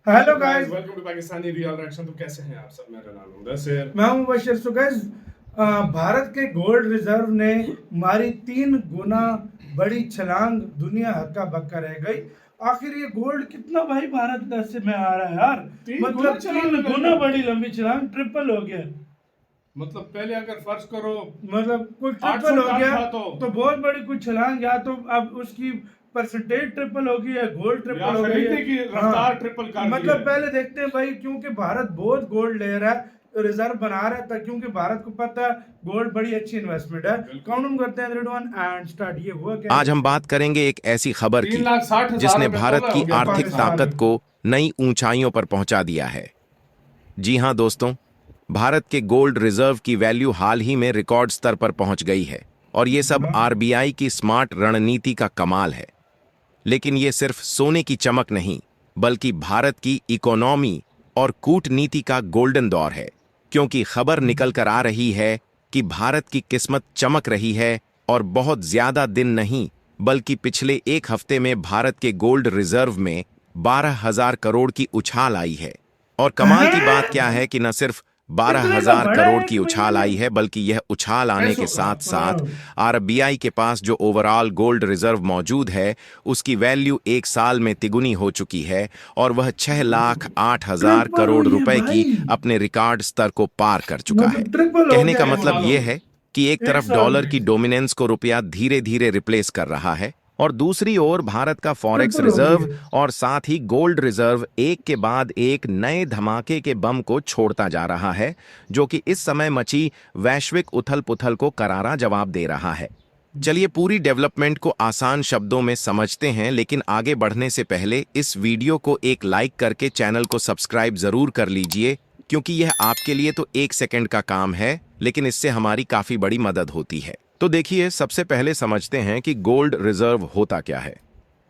Hello guys, welcome to Pakistani real reaction. तो कैसे हैं आप सब? मेरा नाम है मुदस्सिर। मैं हूं बशीर। सो गाइस, भारत के गोल्ड रिजर्व ने मारी 3 गुना बड़ी छलांग, दुनिया हक्का बक्का रह गई। आखिर ये गोल्ड कितना भाई भारत देश से में आ रहा है यार। 3 गुना मतलब छलांग 3 गुना लगाई। बड़ी लंबी छलांग, ट्रिपल हो गया। मतलब पहले अगर फर्ज करो मतलब कोई 800 ट्रिपल हो टन गया था तो बहुत बड़ी कुछ छलांग, या तो अब उसकी परसेंटेज ट्रिपल होगी या गोल्ड या ट्रिपल हो गई है। खरीदने की हाँ, रफ्तार ट्रिपल कर दी मतलब है। पहले देखते हैं भाई, क्योंकि भारत बहुत गोल्ड ले रहा है, रिजर्व बना रहा था, क्योंकि भारत को पता है गोल्ड बड़ी अच्छी इन्वेस्टमेंट है। बिल्कुल। काउंट करते हैं 3 2 1 एंड स्टार्ट। ये हुआ क्या आज है? हम बात करेंगे एक ऐसी खबर तीन की लाख साठ हजार जिसने रुपए भारत तोला की हो गया आर्थिक पाकिस्तान ताकत में। को नई ऊंचाइयों पर पहुंचा दिया है। जी हां दोस्तों, भारत के गोल्ड रिजर्व की वैल्यू हाल ही में रिकॉर्ड स्तर पर पहुंच गई है और ये सब आरबीआई की स्मार्ट रणनीति का कमाल है। लेकिन ये सिर्फ सोने की चमक नहीं, बल्कि भारत की इकोनॉमी और कूटनीति का गोल्डन दौर है, क्योंकि खबर निकल कर आ रही है कि भारत की किस्मत चमक रही है और बहुत ज्यादा दिन नहीं, बल्कि पिछले एक हफ्ते में भारत के गोल्ड रिजर्व में 12,000 करोड़ की उछाल आई है। और कमाल की बात क्या हैं? है कि न सिर्फ बारह इतने का हजार बढ़ा है करोड़ एक की महीने उछाल में। आई है, बल्कि यह उछाल आने पैसों के का। साथ साथ हाँ। आरबीआई के पास जो ओवरऑल गोल्ड रिजर्व मौजूद है उसकी वैल्यू एक साल में तिगुनी हो चुकी है और वह 6,08,000 ट्रिपल करोड़ हुई है रुपए की भाई। अपने रिकॉर्ड स्तर को पार कर चुका है। मतलब ट्रिपल हो कहने गया का ये है मतलब कमाल हो यह गई। है कि एक एक तरफ साल डॉलर में। की डोमिनेंस को रुपया धीरे धीरे रिप्लेस कर रहा है और दूसरी ओर भारत का फॉरेक्स ट्रिपल हो गई रिजर्व है। और साथ ही गोल्ड रिजर्व एक के बाद एक नए धमाके के बम को छोड़ता जा रहा है, जो कि इस समय मची वैश्विक उथल पुथल को करारा जवाब दे रहा है। चलिए पूरी डेवलपमेंट को आसान शब्दों में समझते हैं, लेकिन आगे बढ़ने से पहले इस वीडियो को एक लाइक करके चैनल को सब्सक्राइब जरूर कर लीजिए, क्योंकि यह आपके लिए तो 1 सेकंड का काम है, लेकिन इससे हमारी काफी बड़ी मदद होती है। तो देखिए, सबसे पहले समझते हैं कि गोल्ड रिजर्व होता क्या है।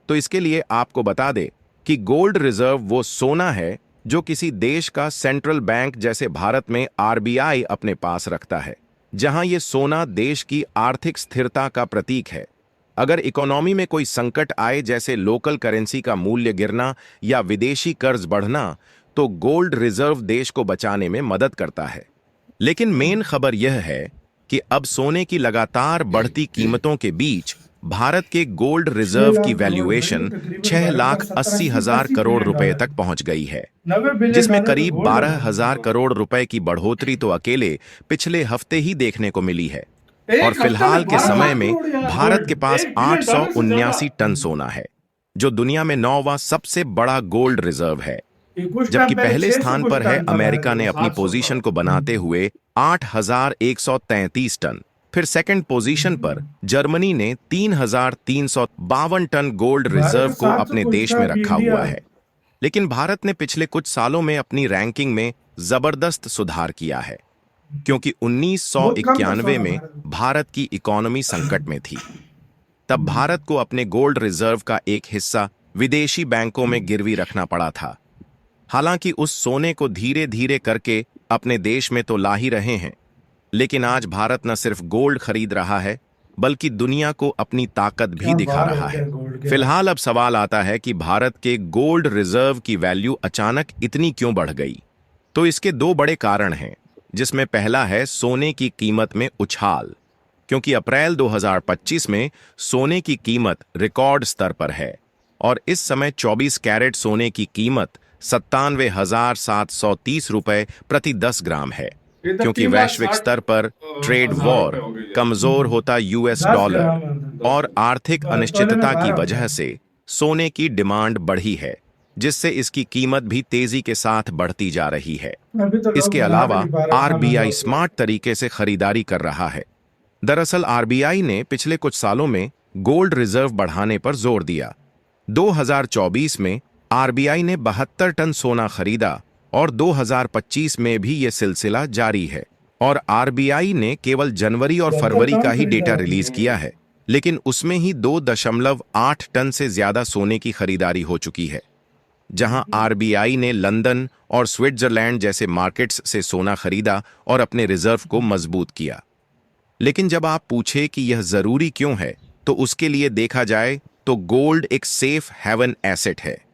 तो इसके लिए आपको बता दे कि गोल्ड रिजर्व वो सोना है जो किसी देश का सेंट्रल बैंक जैसे भारत में आरबीआई अपने पास रखता है, जहां ये सोना देश की आर्थिक स्थिरता का प्रतीक है। अगर इकोनॉमी में कोई संकट आए, जैसे लोकल करेंसी का मूल्य गिरना या विदेशी कर्ज बढ़ना, तो गोल्ड रिजर्व देश को बचाने में मदद करता है। लेकिन मेन खबर यह है कि अब सोने की लगातार बढ़ती कीमतों के बीच भारत के गोल्ड छह रिजर्व की लाख करोड़ भाई, तो वैल्यूएशन तकरीबन छह भारत का लाख 70 अस्सी 80 हजार 80 करोड़ बिलियन रुपए डॉलर तक पहुंच गई है, 90 बिलियन जिसमें डॉलर तो करीब गोल्ड है। 12,000 करोड़ रुपए की बढ़ोतरी तो अकेले पिछले हफ्ते ही देखने को मिली है। और एक हफ्ते में फिलहाल के 12 लाख समय में करोड़ यार भारत गोल्ड, के पास 1 बिलियन डॉलर से ज्यादा। 879 टन सोना है, जो दुनिया में 9वां सबसे बड़ा गोल्ड रिजर्व है। ये कुछ टाइम जबकि पहले पहले 600 स्थान कुछ पर है टन था अमेरिका भारत ने अपनी 700 था। पोजीशन को बनाते हुए 8,133 टन। फिर सेकंड पोजीशन पर जर्मनी ने 3,352 टन गोल्ड में। भारत रिजर्व का को 700 अपने कुछ देश था, में अभी रखा इंडिया। हुआ है। लेकिन भारत ने पिछले कुछ सालों में अपनी रैंकिंग में जबरदस्त सुधार किया है, क्योंकि बहुत कम था 1991 सोना में भारत भारत की इकोनॉमी संकट में थी। तब भारत को अपने गोल्ड रिजर्व का एक हिस्सा विदेशी बैंकों में गिरवी रखना पड़ा था। हालांकि उस सोने को धीरे धीरे करके अपने देश में तो ला ही रहे हैं, लेकिन आज भारत न सिर्फ गोल्ड खरीद रहा है, बल्कि दुनिया को अपनी ताकत भी क्या दिखा बात रहा है, क्या है। गोल्ड के। फिलहाल अब सवाल आता है कि भारत के गोल्ड रिजर्व की वैल्यू अचानक इतनी क्यों बढ़ गई। तो इसके दो बड़े कारण हैं, जिसमें पहला है सोने की कीमत में उछाल, क्योंकि अप्रैल 2025 में सोने की कीमत रिकॉर्ड स्तर पर है और इस समय 24 कैरेट सोने की कीमत 97,730 रुपए प्रति 10 ग्राम है, ये तो क्योंकि 3 लाख वैश्विक 60 स्तर पर ट्रेड हजार रुपए वॉर, हो गई है। कमजोर होता यूएस 10 ग्राम डॉलर अंदर। दस और आर्थिक बस तोले में अनिश्चितता की 12 होता वजह है। से सोने की डिमांड बढ़ी है, जिससे इसकी कीमत भी तेजी के साथ बढ़ती जा रही है। अभी तो लोग इसके बना भी अलावा नहीं पा रहे, इतना महंगा आरबीआई हो गया। स्मार्ट तरीके से खरीदारी कर रहा है। दरअसल आरबीआई ने पिछले कुछ सालों में गोल्ड रिजर्व बढ़ाने पर जोर दिया। 2024 में आरबीआई ने 72 टन सोना खरीदा और 2025 में भी ये सिलसिला जारी है। और आरबीआई ने केवल जनवरी और 72 फरवरी का टन ही खरीदा डेटा है। रिलीज किया है, लेकिन उसमें ही 2.8 टन से ज्यादा सोने की खरीदारी हो चुकी है। जहां आरबीआई ने लंदन और स्विट्जरलैंड जैसे मार्केट्स से सोना खरीदा और अपने रिजर्व को मजबूत किया। लेकिन जब आप पूछे कि यह जरूरी क्यों है, तो उसके लिए देखा जाए तो गोल्ड एक सेफ हेवन एसेट है।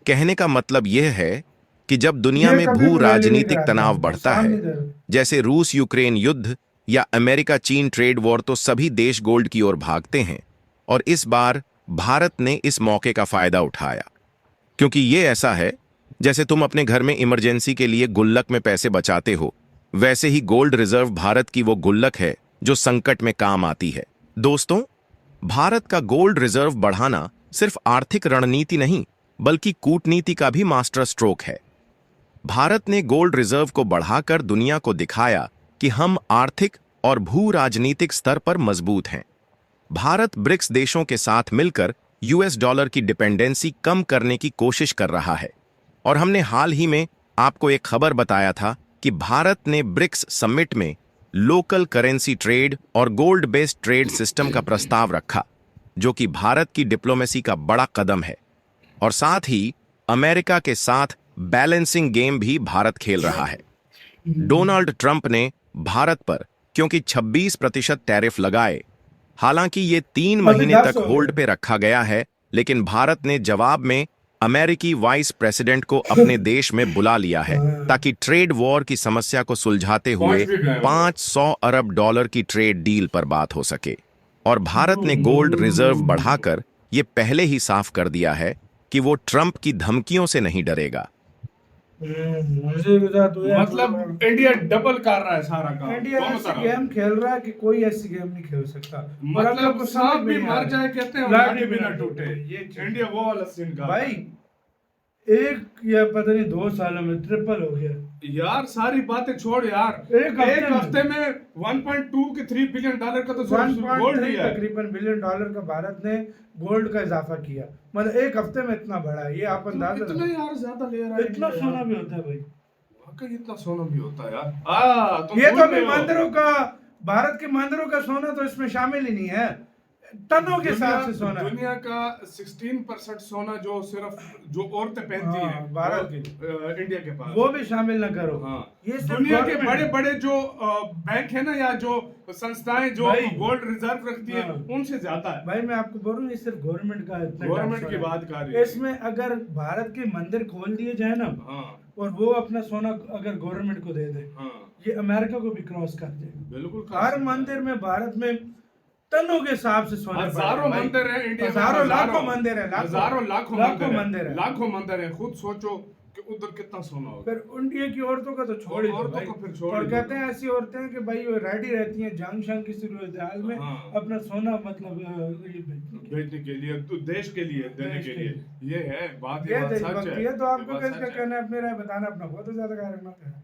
कहने का मतलब यह है कि जब दुनिया ये में कभी भू भी रैली नहीं राजनीतिक कराता, तनाव बढ़ता सामने है, दे। जैसे रूस यूक्रेन युद्ध या अमेरिका चीन ट्रेड वॉर, तो सभी देश गोल्ड की ओर भागते हैं। और इस बार भारत ने इस मौके का फायदा उठाया, क्योंकि ये ऐसा है जैसे तुम अपने घर में इमरजेंसी के लिए गुल्लक में पैसे बचाते हो, वैसे ही गोल्ड रिजर्व भारत की वो गुल्लक है जो संकट में काम आती है। दोस्तों, भारत का गोल्ड रिजर्व बढ़ाना सिर्फ आर्थिक रणनीति नहीं, बल्कि कूटनीति का भी मास्टर स्ट्रोक है। भारत ने गोल्ड रिजर्व को बढ़ाकर दुनिया को दिखाया कि हम आर्थिक और भू राजनीतिक स्तर पर मजबूत हैं। भारत ब्रिक्स देशों के साथ मिलकर यूएस डॉलर की डिपेंडेंसी कम करने की कोशिश कर रहा है। और हमने हाल ही में आपको एक खबर बताया था कि भारत ने ब्रिक्स समिट में लोकल करेंसी ट्रेड और गोल्ड बेस्ड ट्रेड सिस्टम का प्रस्ताव रखा, जो कि भारत की डिप्लोमेसी का बड़ा कदम है। और साथ ही अमेरिका के साथ बैलेंसिंग गेम भी भारत खेल रहा है। डोनाल्ड ट्रंप ने भारत पर क्योंकि 26% टैरिफ लगाए, हालांकि ये 3 महीने 10 तक हो गए। होल्ड पे रखा गया है, लेकिन भारत ने जवाब में अमेरिकी वाइस प्रेसिडेंट को अपने देश में बुला लिया है ताकि ट्रेड वॉर की समस्या को सुलझाते हुए पहुंच भी गए वो। 500 अरब डॉलर की ट्रेड डील पर बात हो सके। और भारत ने गोल्ड रिजर्व बढ़ाकर ये पहले ही साफ कर दिया है कि वो ट्रंप की धमकियों से नहीं डरेगा। मुझे बता दो यार, मतलब इंडिया डबल कर रहा है सारा काम। इंडिया दोनों ऐसी तरफ। गेम खेल रहा है कि कोई ऐसी गेम नहीं खेल सकता। और आप लोग मतलब को सांप समझ में भी नहीं आ मर रहा। जाए कहते हैं, लाठी लाठी भी ना ना टूटे। ये चीज। इंडिया वो वाला सीन का भाई एक या पता नहीं 2 सालों में ट्रिपल हो गया। यार सारी बातें छोड़ यार। एक हफ्ते में 1.2 के 3 बिलियन डॉलर का तो गोल्ड 1.3 लिया है। तकरीबन बिलियन डॉलर का भारत ने गोल्ड का इजाफा किया। मतलब एक हफ्ते में इतना बढ़ा है, ये आप अंदाजा इतना लगाओ। यार ज्यादा ले रहा है इतना इंडिया सोना यार। भी होता है भाई। वाकई इतना सोना भी होता है यार। तुम ये भूल तो अभी गए हो। मंदिरों का, भारत के मंदिरों का सोना तो इसमें शामिल ही नहीं है। टनों के हिसाब से सोना है। दुनिया का 16% सोना जो सिर्फ जो औरतें पहनती हाँ, हैं भारत वो, इंडिया के पास। वो भी शामिल न करो। हाँ। ये सिर्फ दुनिया के government बड़े है। बड़े जो बैंक है ना, या जो संस्थाएं जो भाई। गोल्ड रिजर्व रखती है, हाँ। उनसे ज्यादा है। भाई मैं आपको बोलूं, ये सिर्फ गवर्नमेंट का इतना गवर्नमेंट टैक्स की हो रहा है। बात कर रही है। इसमें अगर भारत के मंदिर खोल दिए जाए ना, हाँ और वो अपना सोना अगर गवर्नमेंट को दे दे, हाँ ये अमेरिका को भी क्रॉस कर देगा। बिल्कुल कर हर सकता है। मंदिर में भारत में टनों के हिसाब से सोना हजारों मंदिर है इंडिया में। हजारों लाखों मंदिर है, हजारों लाखों मंदिर है। लाखों मंदिर है। खुद सोचो कि उधर कितना सोना होगा। फिर इंडिया की औरतों का तो छोड़ ही दो औरतों भाई। को फिर छोड़ और ही दो। कहते हैं ऐसी औरतें हैं कि भाई वो रेडी रहती हैं जंग शंग की सूरत हाल में हाँ। अपना सोना मतलब ये बेचने के लिए। बेचने के लिए, तो देश के लिए, देने देश के के लिए। ये है बात, ये ये बात सच देशभक्ति है। है। तो आपको ये बात किसका सच है। कहना है? अपनी राय बताना, अपना बहुत ज्यादा कार्यक्रम है।